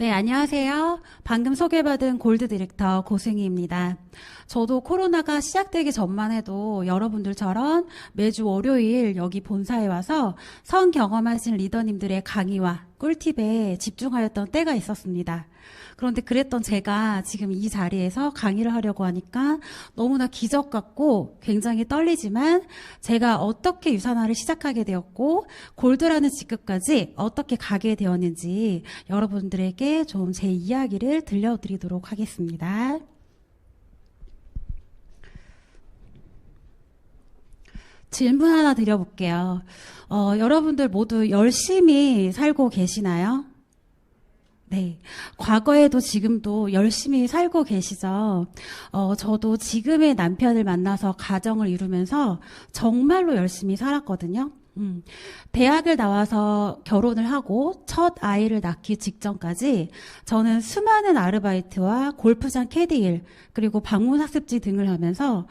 네, 안녕하세요. 방금 소개받은 골드 디렉터 고승희입니다. 저도 코로나가 시작되기 전만 해도 여러분들처럼 매주 월요일 여기 본사에 와서 성 경험하신 리더님들의 강의와 꿀팁에 집중하였던 때가 있었습니다. 그런데 그랬던 제가 지금 이 자리에서 강의를 하려고 하니까 너무나 기적 같고 굉장히 떨리지만 제가 어떻게 유산화를 시작하게 되었고 골드라는 직급까지 어떻게 가게 되었는지 여러분들에게 좀 제 이야기를 들려드리도록 하겠습니다. 질문 하나 드려볼게요. 여러분들 모두 열심히 살고 계시나요? 네. 과거에도 지금도 열심히 살고 계시죠? 저도 지금의 남편을 만나서 가정을 이루면서 정말로 열심히 살았거든요. 대학을 나와서 결혼을 하고 첫 아이를 낳기 직전까지 저는 수많은 아르바이트와 골프장 캐디일 그리고 방문학습지 등을 하면서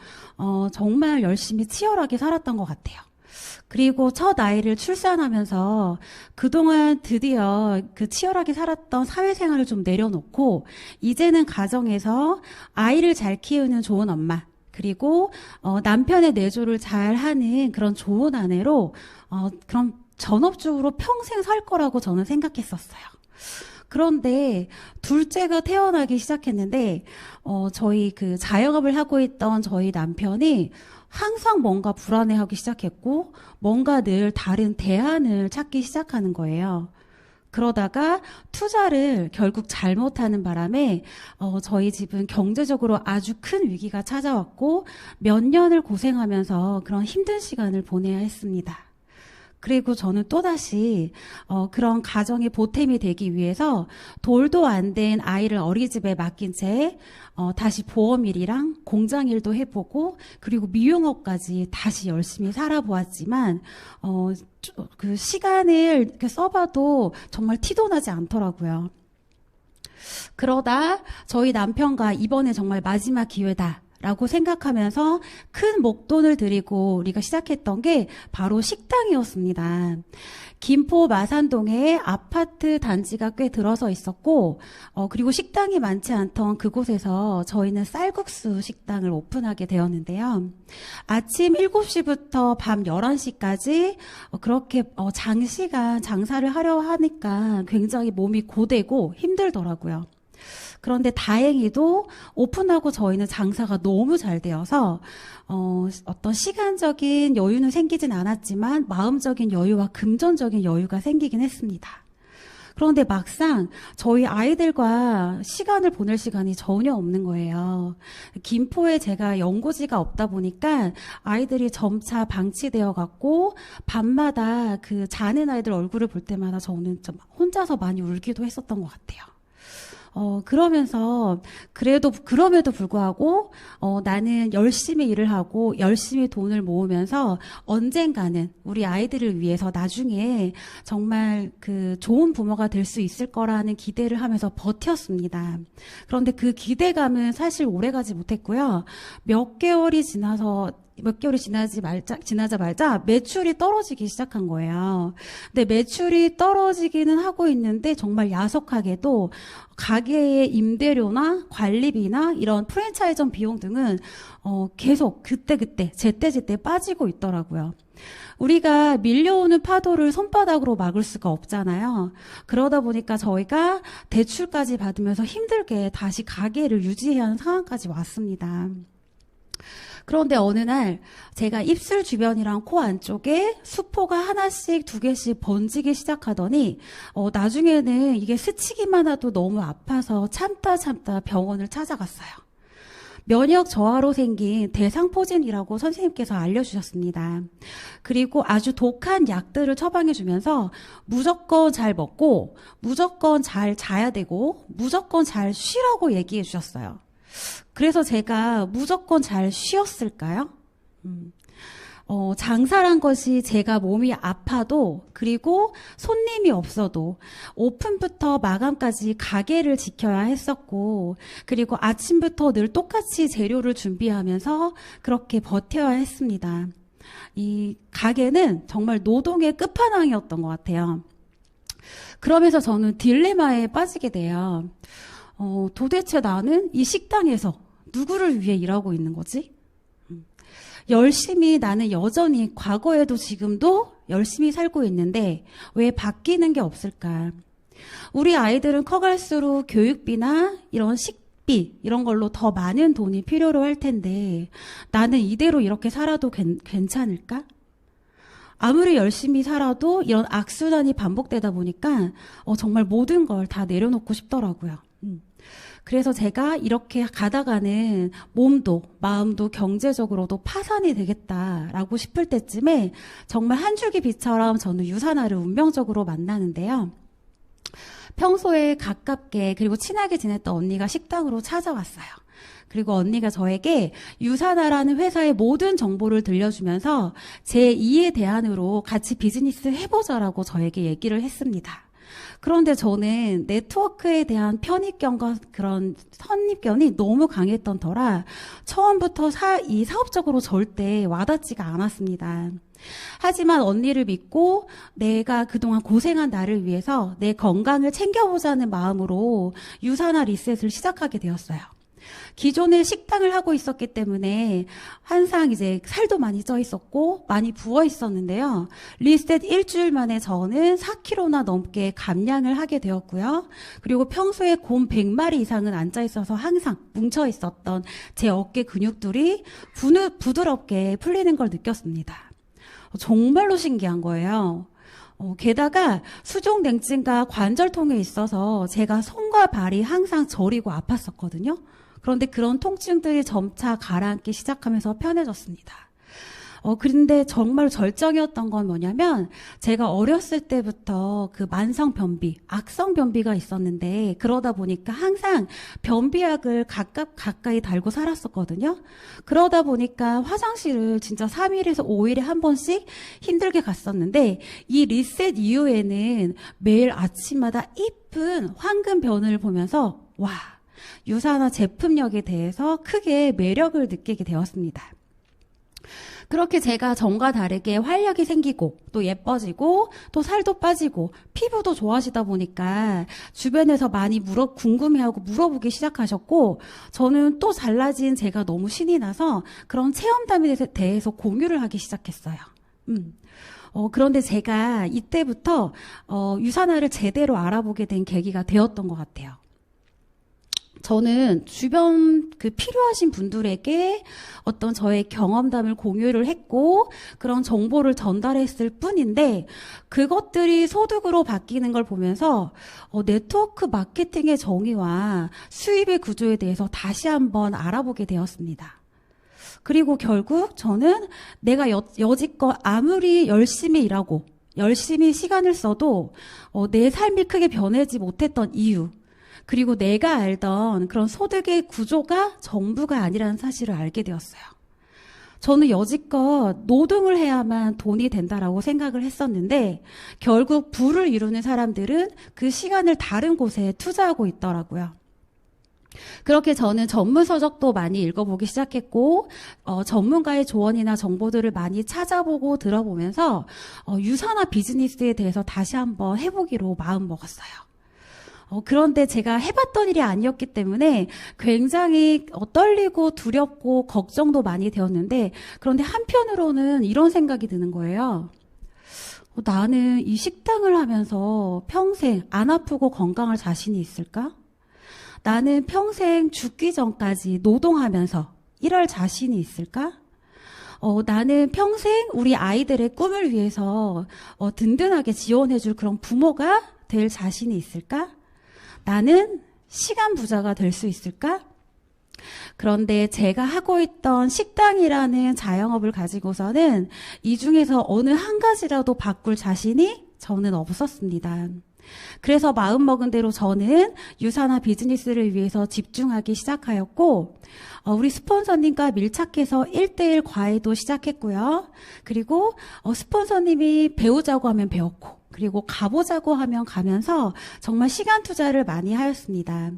정말 열심히 치열하게 살았던 것 같아요. 그리고 첫 아이를 출산하면서 그동안 드디어 그 치열하게 살았던 사회생활을 좀 내려놓고 이제는 가정에서 아이를 잘 키우는 좋은 엄마 그리고 남편의 내조를 잘 하는 그런 좋은 아내로 그럼 전업주부로 평생 살 거라고 저는 생각했었어요. 그런데 둘째가 태어나기 시작했는데 저희 그 자영업을 하고 있던 저희 남편이 항상 뭔가 불안해하기 시작했고 뭔가 늘 다른 대안을 찾기 시작하는 거예요. 그러다가 투자를 결국 잘못하는 바람에 저희 집은 경제적으로 아주 큰 위기가 찾아왔고 몇 년을 고생하면서 그런 힘든 시간을 보내야 했습니다. 그리고 저는 또다시 그런 가정의 보탬이 되기 위해서 돌도 안 된 아이를 어린이집에 맡긴 채 다시 보험일이랑 공장일도 해보고 그리고 미용업까지 다시 열심히 살아보았지만 그 시간을 이렇게 써봐도 정말 티도 나지 않더라고요. 그러다 저희 남편과 이번에 정말 마지막 기회다 라고 생각하면서 큰 목돈을 들이고 우리가 시작했던 게 바로 식당이었습니다. 김포 마산동에 아파트 단지가 꽤 들어서 있었고 그리고 식당이 많지 않던 그곳에서 저희는 쌀국수 식당을 오픈하게 되었는데요. 아침 7시부터 밤 11시까지 그렇게 장시간 장사를 하려 하니까 굉장히 몸이 고되고 힘들더라고요. 그런데 다행히도 오픈하고 저희는 장사가 너무 잘 되어서 어떤 시간적인 여유는 생기진 않았지만 마음적인 여유와 금전적인 여유가 생기긴 했습니다. 그런데 막상 저희 아이들과 시간을 보낼 시간이 전혀 없는 거예요. 김포에 제가 연고지가 없다 보니까 아이들이 점차 방치되어 갔고 밤마다 그 자는 아이들 얼굴을 볼 때마다 저는 좀 혼자서 많이 울기도 했었던 것 같아요. 그러면서 그럼에도 불구하고 나는 열심히 일을 하고 열심히 돈을 모으면서 언젠가는 우리 아이들을 위해서 나중에 정말 그 좋은 부모가 될 수 있을 거라는 기대를 하면서 버텼습니다. 그런데 그 기대감은 사실 오래가지 못했고요. 몇 개월이 지나자마자 매출이 떨어지기 시작한 거예요. 근데 매출이 떨어지기는 하고 있는데 정말 야속하게도 가게의 임대료나 관리비나 이런 프랜차이즈 비용 등은 계속 그때그때 제때제때 빠지고 있더라고요. 우리가 밀려오는 파도를 손바닥으로 막을 수가 없잖아요. 그러다 보니까 저희가 대출까지 받으면서 힘들게 다시 가게를 유지해야 하는 상황까지 왔습니다. 그런데 어느 날 제가 입술 주변이랑 코 안쪽에 수포가 하나씩 두 개씩 번지기 시작하더니 나중에는 이게 스치기만 해도 너무 아파서 참다 병원을 찾아갔어요. 면역 저하로 생긴 대상포진이라고 선생님께서 알려주셨습니다. 그리고 아주 독한 약들을 처방해주면서 무조건 잘 먹고 무조건 잘 자야 되고 무조건 잘 쉬라고 얘기해 주셨어요. 그래서 제가 무조건 잘 쉬었을까요? 장사란 것이 제가 몸이 아파도 그리고 손님이 없어도 오픈부터 마감까지 가게를 지켜야 했었고 그리고 아침부터 늘 똑같이 재료를 준비하면서 그렇게 버텨야 했습니다. 이 가게는 정말 노동의 끝판왕이었던 것 같아요. 그러면서 저는 딜레마에 빠지게 돼요. 도대체 나는 이 식당에서 누구를 위해 일하고 있는 거지? 열심히 나는 여전히 과거에도 지금도 열심히 살고 있는데 왜 바뀌는 게 없을까? 우리 아이들은 커갈수록 교육비나 이런 식비 이런 걸로 더 많은 돈이 필요로 할 텐데 나는 이대로 이렇게 살아도 괜찮을까? 아무리 열심히 살아도 이런 악순환이 반복되다 보니까 정말 모든 걸 다 내려놓고 싶더라고요. 그래서 제가 이렇게 가다가는 몸도 마음도 경제적으로도 파산이 되겠다라고 싶을 때쯤에 정말 한 줄기 빛처럼 저는 유사나를 운명적으로 만나는데요. 평소에 가깝게 그리고 친하게 지냈던 언니가 식당으로 찾아왔어요. 그리고 언니가 저에게 유사나라는 회사의 모든 정보를 들려주면서 제 2의 대안으로 같이 비즈니스 해보자라고 저에게 얘기를 했습니다. 그런데 저는 네트워크에 대한 편입견과 그런 선입견이 너무 강했던 터라 처음부터 이 사업적으로 절대 와닿지가 않았습니다. 하지만 언니를 믿고 내가 그동안 고생한 나를 위해서 내 건강을 챙겨보자는 마음으로 유사나 리셋을 시작하게 되었어요. 기존에 식당을 하고 있었기 때문에 항상 이제 살도 많이 쪄 있었고 많이 부어 있었는데요. 리셋 일주일 만에 저는 4kg나 넘게 감량을 하게 되었고요. 그리고 평소에 곰 100마리 이상은 앉아 있어서 항상 뭉쳐 있었던 제 어깨 근육들이 부드럽게 풀리는 걸 느꼈습니다. 정말로 신기한 거예요. 게다가 수족냉증과 관절통에 있어서 제가 손과 발이 항상 저리고 아팠었거든요. 그런데 그런 통증들이 점차 가라앉기 시작하면서 편해졌습니다. 그런데 정말 절정이었던 건 뭐냐면 제가 어렸을 때부터 그 만성 변비, 악성 변비가 있었는데 그러다 보니까 항상 변비약을 가까이 달고 살았었거든요. 그러다 보니까 화장실을 진짜 3일에서 5일에 한 번씩 힘들게 갔었는데 이 리셋 이후에는 매일 아침마다 이쁜 황금변을 보면서 와, 유사나 제품력에 대해서 크게 매력을 느끼게 되었습니다. 그렇게 제가 전과 다르게 활력이 생기고 또 예뻐지고 또 살도 빠지고 피부도 좋아지다 보니까 주변에서 많이 궁금해하고 물어보기 시작하셨고 저는 또 달라진 제가 너무 신이 나서 그런 체험담에 대해서 공유를 하기 시작했어요. 그런데 제가 이때부터 유사나를 제대로 알아보게 된 계기가 되었던 것 같아요. 저는 주변 필요하신 분들에게 어떤 저의 경험담을 공유를 했고 그런 정보를 전달했을 뿐인데 그것들이 소득으로 바뀌는 걸 보면서 네트워크 마케팅의 정의와 수입의 구조에 대해서 다시 한번 알아보게 되었습니다. 그리고 결국 저는 내가 여지껏 아무리 열심히 일하고 열심히 시간을 써도 내 삶이 크게 변하지 못했던 이유 그리고 내가 알던 그런 소득의 구조가 전부가 아니라는 사실을 알게 되었어요. 저는 여지껏 노동을 해야만 돈이 된다라고 생각을 했었는데 결국 부를 이루는 사람들은 그 시간을 다른 곳에 투자하고 있더라고요. 그렇게 저는 전문 서적도 많이 읽어보기 시작했고 전문가의 조언이나 정보들을 많이 찾아보고 들어보면서 유사나 비즈니스에 대해서 다시 한번 해보기로 마음먹었어요. 그런데 제가 해봤던 일이 아니었기 때문에 굉장히 떨리고 두렵고 걱정도 많이 되었는데 그런데 한편으로는 이런 생각이 드는 거예요. 나는 이 식당을 하면서 평생 안 아프고 건강할 자신이 있을까? 나는 평생 죽기 전까지 노동하면서 일할 자신이 있을까? 나는 평생 우리 아이들의 꿈을 위해서 든든하게 지원해줄 그런 부모가 될 자신이 있을까? 나는 시간 부자가 될 수 있을까? 그런데 제가 하고 있던 식당이라는 자영업을 가지고서는 이 중에서 어느 한 가지라도 바꿀 자신이 저는 없었습니다. 그래서 마음먹은 대로 저는 유사나 비즈니스를 위해서 집중하기 시작하였고 우리 스폰서님과 밀착해서 1:1 과외도 시작했고요. 그리고 스폰서님이 배우자고 하면 배웠고 그리고 가보자고 하면 가면서 정말 시간 투자를 많이 하였습니다.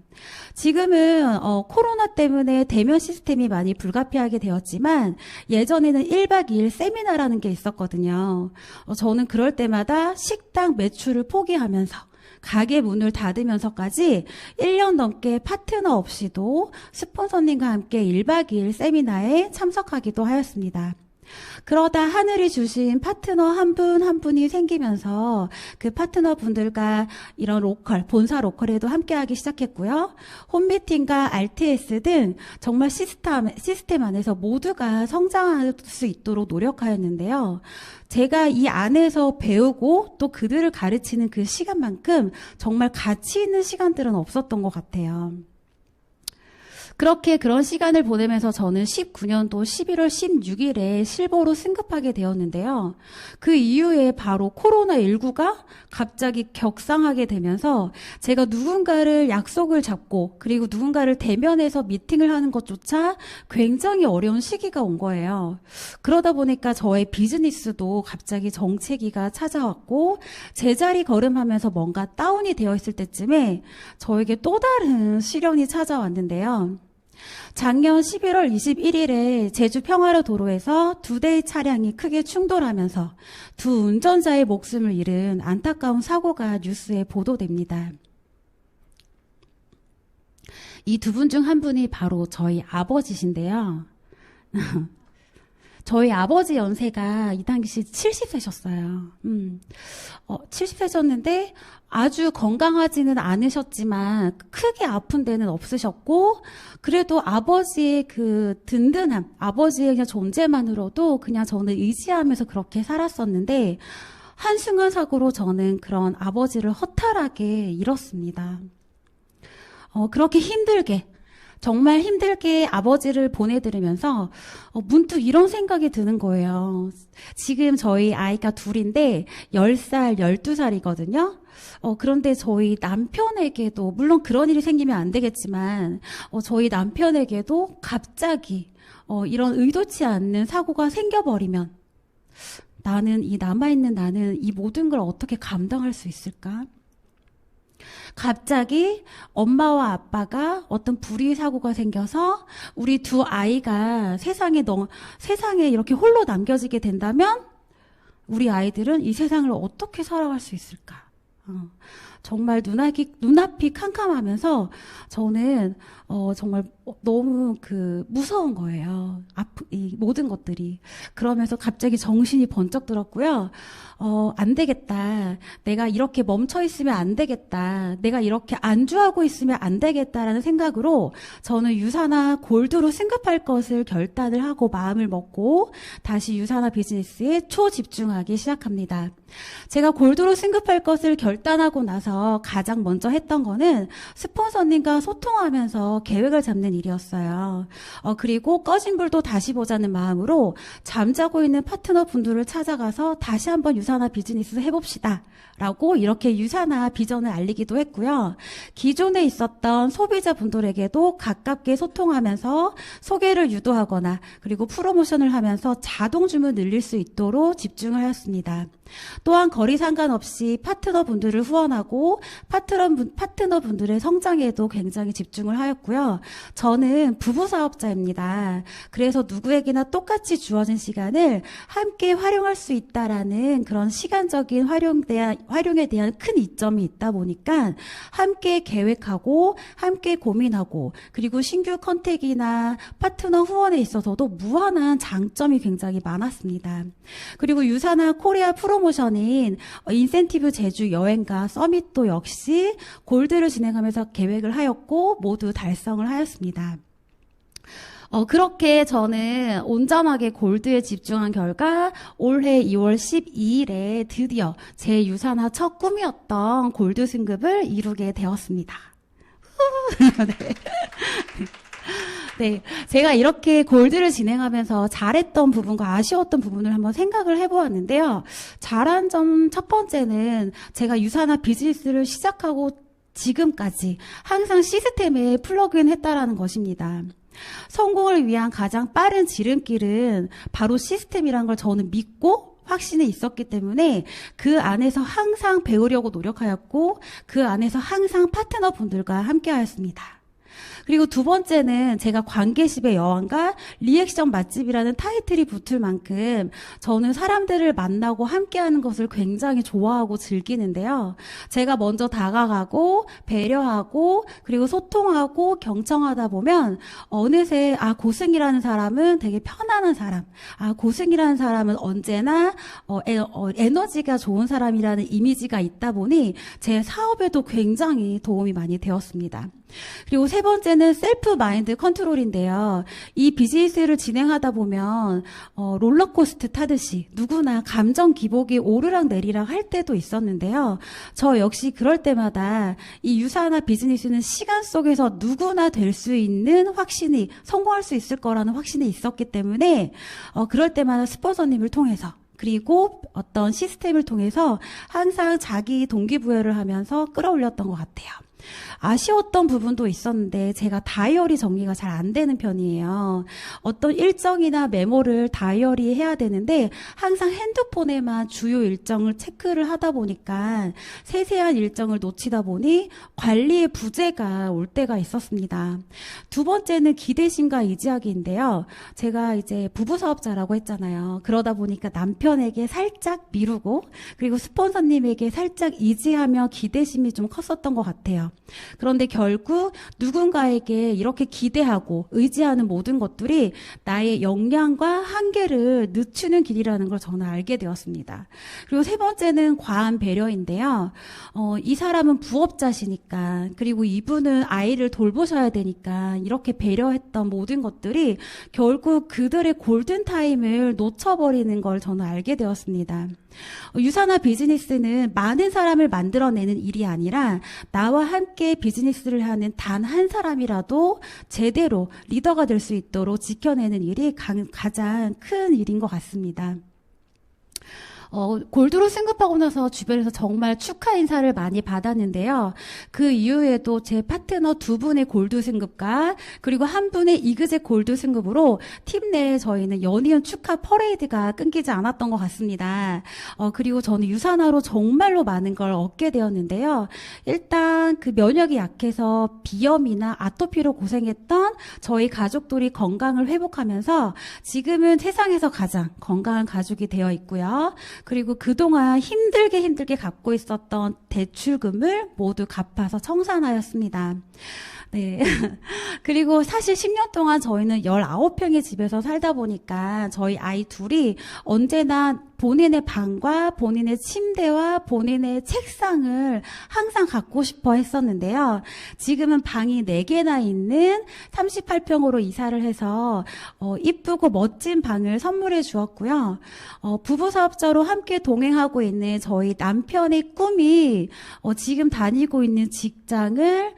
지금은 코로나 때문에 대면 시스템이 많이 불가피하게 되었지만 예전에는 1박 2일 세미나라는 게 있었거든요. 저는 그럴 때마다 식당 매출을 포기하면서 가게 문을 닫으면서까지 1년 넘게 파트너 없이도 스폰서님과 함께 1박 2일 세미나에 참석하기도 하였습니다. 그러다 하늘이 주신 파트너 한 분 한 분이 생기면서 그 파트너 분들과 이런 로컬, 본사 로컬에도 함께하기 시작했고요. 홈미팅과 RTS 등 정말 시스템 안에서 모두가 성장할 수 있도록 노력하였는데요. 제가 이 안에서 배우고 또 그들을 가르치는 그 시간만큼 정말 가치 있는 시간들은 없었던 것 같아요. 그렇게 그런 시간을 보내면서 저는 19년도 11월 16일에 실버로 승급하게 되었는데요. 그 이후에 바로 코로나19가 갑자기 격상하게 되면서 제가 누군가를 약속을 잡고 그리고 누군가를 대면해서 미팅을 하는 것조차 굉장히 어려운 시기가 온 거예요. 그러다 보니까 저의 비즈니스도 갑자기 정체기가 찾아왔고 제자리 걸음하면서 뭔가 다운이 되어 있을 때쯤에 저에게 또 다른 시련이 찾아왔는데요. 작년 11월 21일에 제주 평화로 도로에서 2대의 차량이 크게 충돌하면서 두 운전자의 목숨을 잃은 안타까운 사고가 뉴스에 보도됩니다. 이 두 분 중 한 분이 바로 저희 아버지신데요. 저희 아버지 연세가 이 당시 70세셨어요. 70세셨는데 아주 건강하지는 않으셨지만 크게 아픈 데는 없으셨고 그래도 아버지의 그 든든함, 아버지의 그냥 존재만으로도 그냥 저는 의지하면서 그렇게 살았었는데 한순간 사고로 저는 그런 아버지를 허탈하게 잃었습니다. 그렇게 힘들게 정말 힘들게 아버지를 보내드리면서 문득 이런 생각이 드는 거예요. 지금 저희 아이가 둘인데 10살, 12살이거든요. 그런데 저희 남편에게도 물론 그런 일이 생기면 안 되겠지만 저희 남편에게도 갑자기 이런 의도치 않는 사고가 생겨버리면 남아있는 나는 이 모든 걸 어떻게 감당할 수 있을까? 갑자기 엄마와 아빠가 어떤 불의 사고가 생겨서 우리 두 아이가 세상에 이렇게 홀로 남겨지게 된다면 우리 아이들은 이 세상을 어떻게 살아갈 수 있을까? 정말 눈앞이 캄캄하면서 저는 정말 너무 무서운 거예요. 이 모든 것들이. 그러면서 갑자기 정신이 번쩍 들었고요. 안 되겠다. 내가 이렇게 멈춰 있으면 안 되겠다. 내가 이렇게 안주하고 있으면 안 되겠다라는 생각으로 저는 유산화 골드로 승급할 것을 결단을 하고 마음을 먹고 다시 유산화 비즈니스에 초집중하기 시작합니다. 제가 골드로 승급할 것을 결단하고 나서 가장 먼저 했던 거는 스폰서님과 소통하면서 계획을 잡는 일이었어요. 그리고 꺼진 불도 다시 보자는 마음으로 잠자고 있는 파트너 분들을 찾아가서 다시 한번 유산화 비즈니스 해봅시다. 라고 이렇게 유산화 비전을 알리기도 했고요. 기존에 있었던 소비자분들에게도 가깝게 소통하면서 소개를 유도하거나 그리고 프로모션을 하면서 자동 주문 늘릴 수 있도록 집중을 하였습니다. 또한 거리 상관없이 파트너분들을 후원하고 파트너분들의 성장에도 굉장히 집중을 하였고요. 저는 부부 사업자입니다. 그래서 누구에게나 똑같이 주어진 시간을 함께 활용할 수 있다라는 그런 시간적인 활용에 대한 큰 이점이 있다 보니까 함께 계획하고 함께 고민하고 그리고 신규 컨택이나 파트너 후원에 있어서도 무한한 장점이 굉장히 많았습니다. 그리고 유산화 코리아 프로모션인 인센티브 제주 여행과 서밋도 역시 골드를 진행하면서 계획을 하였고 모두 달성을 하였습니다. 그렇게 저는 온전하게 골드에 집중한 결과 올해 2월 12일에 드디어 제 유산화 첫 꿈이었던 골드 승급을 이루게 되었습니다. 네. 네, 제가 이렇게 골드를 진행하면서 잘했던 부분과 아쉬웠던 부분을 한번 생각을 해보았는데요. 잘한 점 첫 번째는 제가 유산화 비즈니스를 시작하고 지금까지 항상 시스템에 플러그인 했다라는 것입니다. 성공을 위한 가장 빠른 지름길은 바로 시스템이라는 걸 저는 믿고 확신이 있었기 때문에 그 안에서 항상 배우려고 노력하였고 그 안에서 항상 파트너분들과 함께하였습니다. 그리고 두 번째는 제가 관계십의 여왕과 리액션 맛집이라는 타이틀이 붙을 만큼 저는 사람들을 만나고 함께하는 것을 굉장히 좋아하고 즐기는데요. 제가 먼저 다가가고 배려하고 그리고 소통하고 경청하다 보면 어느새 고승이라는 사람은 되게 편안한 사람, 고승이라는 사람은 언제나 에너지가 좋은 사람이라는 이미지가 있다 보니 제 사업에도 굉장히 도움이 많이 되었습니다. 그리고 세 번째는 셀프 마인드 컨트롤인데요. 이 비즈니스를 진행하다 보면 롤러코스터 타듯이 누구나 감정 기복이 오르락 내리락 할 때도 있었는데요. 저 역시 그럴 때마다 이 유사나 비즈니스는 시간 속에서 누구나 될 수 있는 확신이, 성공할 수 있을 거라는 확신이 있었기 때문에 그럴 때마다 스폰서님을 통해서 그리고 어떤 시스템을 통해서 항상 자기 동기부여를 하면서 끌어올렸던 것 같아요. 아쉬웠던 부분도 있었는데 제가 다이어리 정리가 잘 안 되는 편이에요. 어떤 일정이나 메모를 다이어리 해야 되는데 항상 핸드폰에만 주요 일정을 체크를 하다 보니까 세세한 일정을 놓치다 보니 관리의 부재가 올 때가 있었습니다. 두 번째는 기대심과 의지하기인데요. 제가 이제 부부사업자라고 했잖아요. 그러다 보니까 남편에게 살짝 미루고 그리고 스폰서님에게 살짝 의지하며 기대심이 좀 컸었던 것 같아요. 그런데 결국 누군가에게 이렇게 기대하고 의지하는 모든 것들이 나의 역량과 한계를 늦추는 길이라는 걸 저는 알게 되었습니다. 그리고 세 번째는 과한 배려인데요. 이 사람은 부업자시니까 그리고 이분은 아이를 돌보셔야 되니까 이렇게 배려했던 모든 것들이 결국 그들의 골든타임을 놓쳐버리는 걸 저는 알게 되었습니다. 유사나 비즈니스는 많은 사람을 만들어내는 일이 아니라 나와 함께 비즈니스를 하는 단 한 사람이라도 제대로 리더가 될 수 있도록 지켜내는 일이 가장 큰 일인 것 같습니다. 골드로 승급하고 나서 주변에서 정말 축하 인사를 많이 받았는데요. 그 이후에도 제 파트너 두 분의 골드 승급과 그리고 한 분의 이그젝 골드 승급으로 팀 내에 저희는 연이은 축하 퍼레이드가 끊기지 않았던 것 같습니다. 그리고 저는 유산화로 정말로 많은 걸 얻게 되었는데요. 일단 그 면역이 약해서 비염이나 아토피로 고생했던 저희 가족들이 건강을 회복하면서 지금은 세상에서 가장 건강한 가족이 되어 있고요. 그리고 그동안 힘들게 갚고 있었던 대출금을 모두 갚아서 청산하였습니다. 네. 그리고 사실 10년 동안 저희는 19평의 집에서 살다 보니까 저희 아이 둘이 언제나 본인의 방과 본인의 침대와 본인의 책상을 항상 갖고 싶어 했었는데요. 지금은 방이 4개나 있는 38평으로 이사를 해서 이쁘고 멋진 방을 선물해 주었고요. 부부사업자로 함께 동행하고 있는 저희 남편의 꿈이 지금 다니고 있는 직장을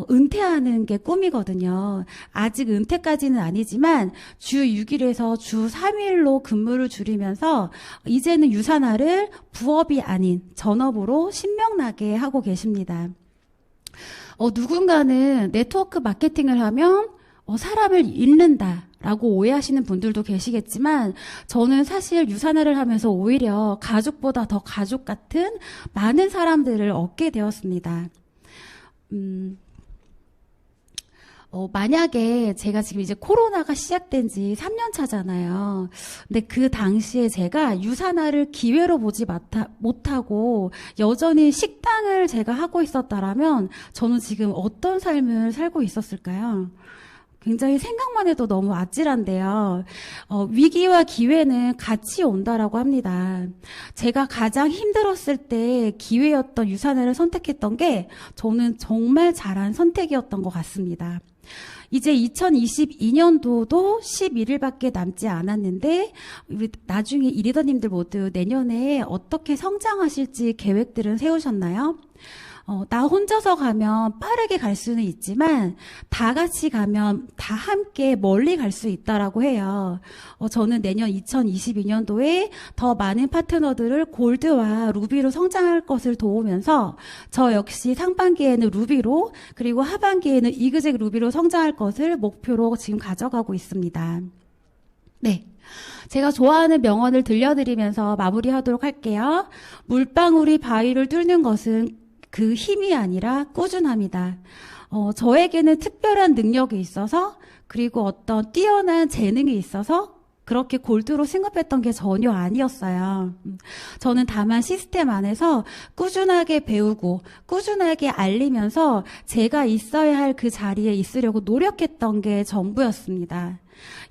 은퇴하는 게 꿈이거든요. 아직 은퇴까지는 아니지만 주 6일에서 주 3일로 근무를 줄이면서 이제는 유산화를 부업이 아닌 전업으로 신명나게 하고 계십니다. 누군가는 네트워크 마케팅을 하면 사람을 잃는다 라고 오해하시는 분들도 계시겠지만 저는 사실 유산화를 하면서 오히려 가족보다 더 가족 같은 많은 사람들을 얻게 되었습니다. 만약에 제가 지금 이제 코로나가 시작된 지 3년 차잖아요. 근데 그 당시에 제가 유산화를 기회로 보지 못하고 여전히 식당을 제가 하고 있었다라면 저는 지금 어떤 삶을 살고 있었을까요? 굉장히 생각만 해도 너무 아찔한데요. 위기와 기회는 같이 온다라고 합니다. 제가 가장 힘들었을 때 기회였던 유산화를 선택했던 게 저는 정말 잘한 선택이었던 것 같습니다. 이제 2022년도도 11일밖에 남지 않았는데 우리 나중에 이 리더님들 모두 내년에 어떻게 성장하실지 계획들은 세우셨나요? 나 혼자서 가면 빠르게 갈 수는 있지만 다 같이 가면 다 함께 멀리 갈 수 있다라고 해요. 저는 내년 2022년도에 더 많은 파트너들을 골드와 루비로 성장할 것을 도우면서 저 역시 상반기에는 루비로 그리고 하반기에는 이그젝 루비로 성장할 것을 목표로 지금 가져가고 있습니다. 네. 제가 좋아하는 명언을 들려드리면서 마무리하도록 할게요. 물방울이 바위를 뚫는 것은 그 힘이 아니라 꾸준함이다. 저에게는 특별한 능력이 있어서 그리고 어떤 뛰어난 재능이 있어서 그렇게 골드로 승급했던 게 전혀 아니었어요. 저는 다만 시스템 안에서 꾸준하게 배우고 꾸준하게 알리면서 제가 있어야 할 그 자리에 있으려고 노력했던 게 전부였습니다.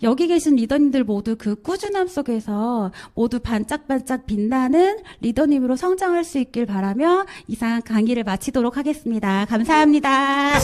여기 계신 리더님들 모두 그 꾸준함 속에서 모두 반짝반짝 빛나는 리더님으로 성장할 수 있길 바라며 이상 강의를 마치도록 하겠습니다. 감사합니다.